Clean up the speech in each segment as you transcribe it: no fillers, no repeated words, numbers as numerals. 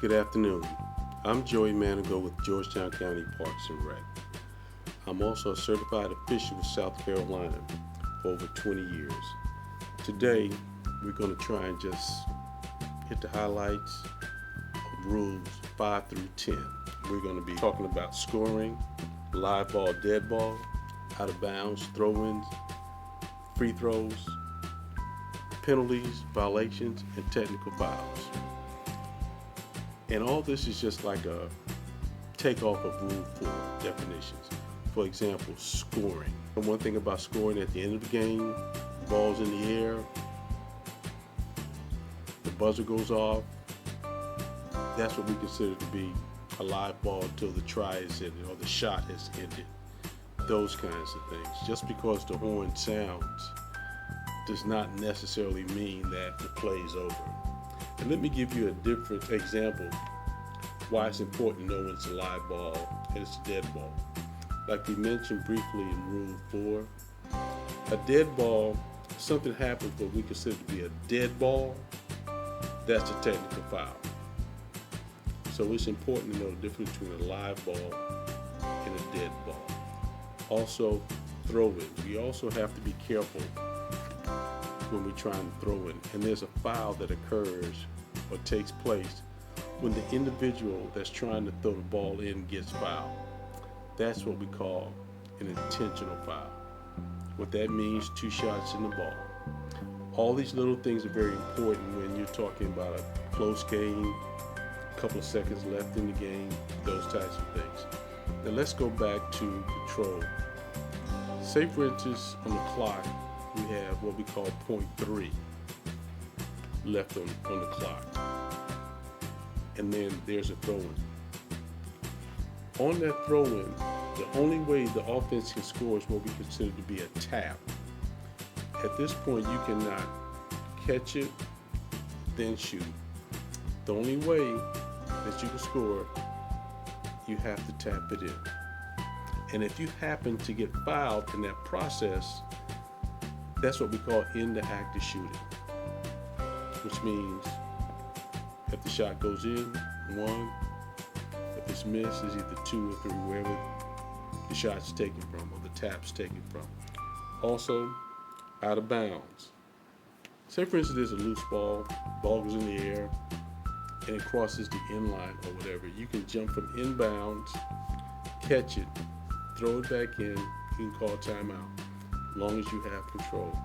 Good afternoon. I'm Joey Manigualt with Georgetown County Parks and Rec. I'm also a certified official with South Carolina for over 20 years. Today, we're going to try and just hit the highlights of rules 5 through 10. We're going to be talking about scoring, live ball, dead ball, out of bounds, throw-ins, free throws, penalties, violations, and technical fouls. And all this is just like a takeoff of Rule 4 definitions. For example, scoring. And one thing about scoring, at the end of the game, ball's in the air, the buzzer goes off, that's what we consider to be a live ball until the try is ended or the shot has ended. Those kinds of things. Just because the horn sounds does not necessarily mean that the play is over. And let me give you a different example why it's important to know when it's a live ball and it's a dead ball. Like we mentioned briefly in Rule 4, a dead ball, if something happens what we consider to be a dead ball, that's a technical foul. So it's important to know the difference between a live ball and a dead ball. Also, throw-ins. We also have to be careful when we try and throw in. And there's a foul that occurs or takes place when the individual that's trying to throw the ball in gets fouled. That's what we call an intentional foul. What that means, 2 shots in the ball. All these little things are very important when you're talking about a close game, a couple of seconds left in the game, those types of things. Now let's go back to control. Say for instance on the clock, we have what we call 0.3 left on the clock. And then there's a throw-in. On that throw-in, the only way the offense can score is what we consider to be a tap. At this point, you cannot catch it, then shoot. The only way that you can score, you have to tap it in. And if you happen to get fouled in that process, that's what we call in the act of shooting, which means if the shot goes in, 1, if it's missed, it's either 2 or 3, wherever the shot's taken from or the tap's taken from. Also, out of bounds. Say for instance there's a loose ball goes in the air, and it crosses the end line or whatever. You can jump from inbounds, catch it, throw it back in, you can call timeout. As long as you have control,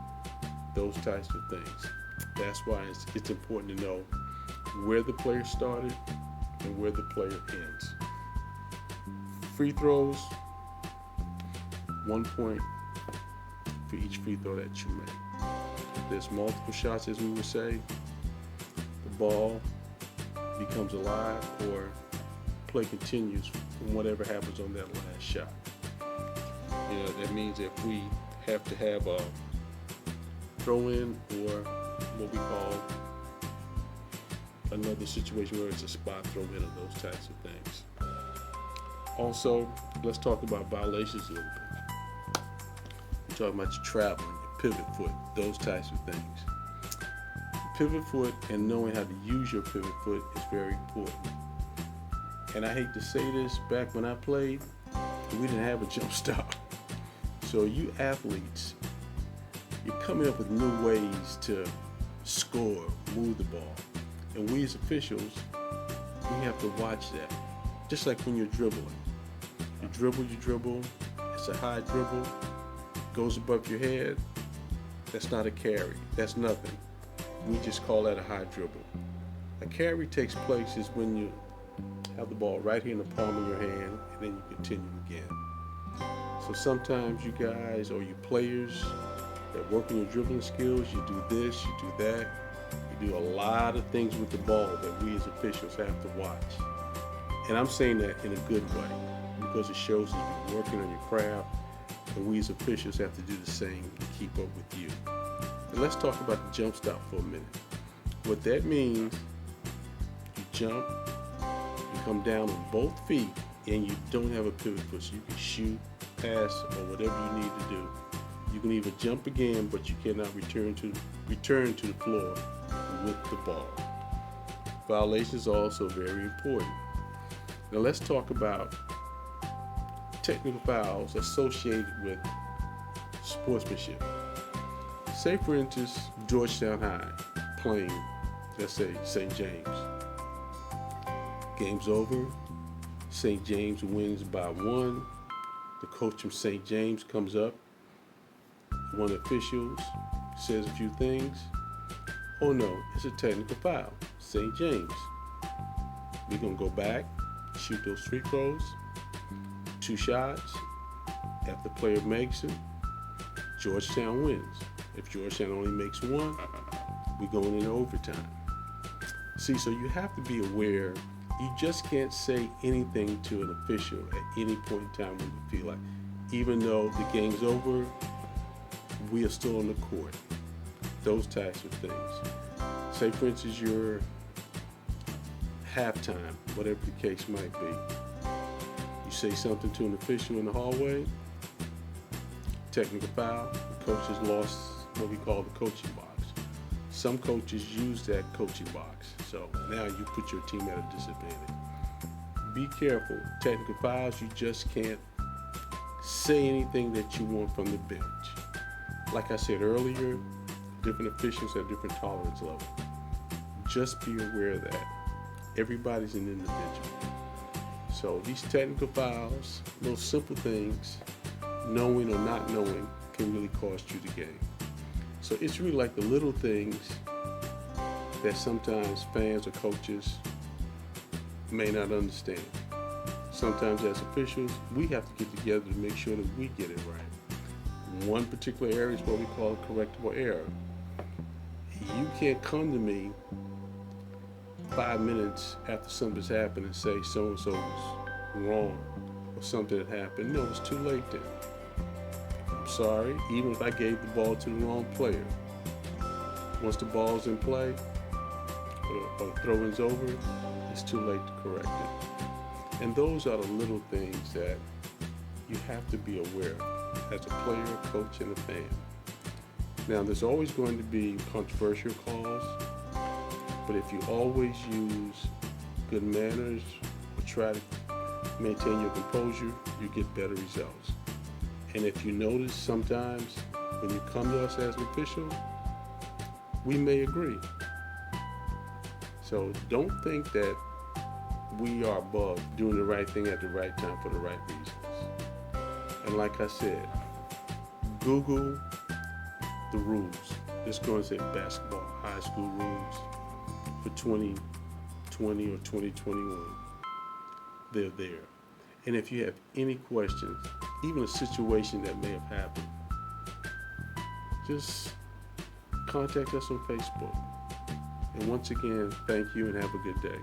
those types of things. That's why it's important to know where the player started and where the player ends. Free throws, 1 point for each free throw that you make. There's multiple shots, as we would say. The ball becomes alive or play continues from whatever happens on that last shot. That means if we have to have a throw-in or what we call another situation where it's a spot throw-in or those types of things. Also, let's talk about violations a little bit. We're talking about your traveling, your pivot foot, those types of things. Pivot foot and knowing how to use your pivot foot is very important. And I hate to say this, back when I played, we didn't have a jump stop. So you athletes, you're coming up with new ways to score, move the ball. And we as officials, we have to watch that. Just like when you're dribbling. You dribble, it's a high dribble, goes above your head, that's not a carry, that's nothing. We just call that a high dribble. A carry takes place is when you have the ball right here in the palm of your hand and then you continue again. So sometimes you guys or you players that work on your dribbling skills, you do this, you do that. You do a lot of things with the ball that we as officials have to watch. And I'm saying that in a good way because it shows that you're working on your craft, and we as officials have to do the same to keep up with you. And let's talk about the jump stop for a minute. What that means, you jump, you come down on both feet, and you don't have a pivot foot, so you can shoot, pass, or whatever you need to do. You can either jump again, but you cannot return to the floor with the ball. Violations are also very important. Now let's talk about technical fouls associated with sportsmanship. Say for instance, Georgetown High playing, let's say, St. James. Game's over. St. James wins by 1. The coach from St. James comes up. One of the officials says a few things. Oh no, it's a technical foul. St. James. We're going to go back, shoot those free throws, 2 shots. If the player makes it, Georgetown wins. If Georgetown only makes 1, we're going into overtime. See, so you have to be aware. You just can't say anything to an official at any point in time when you feel like, even though the game's over, we are still on the court. Those types of things. Say for instance, you're halftime, whatever the case might be. You say something to an official in the hallway, technical foul, the coach has lost what we call the coaching box. Some coaches use that coaching box, so now you put your team at a disadvantage. Be careful. Technical fouls, you just can't say anything that you want from the bench. Like I said earlier, different officials have different tolerance levels. Just be aware of that. Everybody's an individual. So these technical fouls, those simple things, knowing or not knowing, can really cost you the game. So it's really like the little things that sometimes fans or coaches may not understand. Sometimes as officials, we have to get together to make sure that we get it right. One particular area is what we call a correctable error. You can't come to me 5 minutes after something's happened and say so-and-so was wrong or something had happened. No, it's too late then. I'm sorry, even if I gave the ball to the wrong player. Once the ball's in play or the throw-in's over, it's too late to correct it. And those are the little things that you have to be aware of as a player, coach, and a fan. Now, there's always going to be controversial calls, but if you always use good manners or try to maintain your composure, you get better results. And if you notice sometimes when you come to us as an official, we may agree. So don't think that we are above doing the right thing at the right time for the right reasons. And like I said, Google the rules. It's going to say basketball high school rules for 2020 or 2021. They're there. And if you have any questions, even a situation that may have happened, just contact us on Facebook. And once again, thank you and have a good day.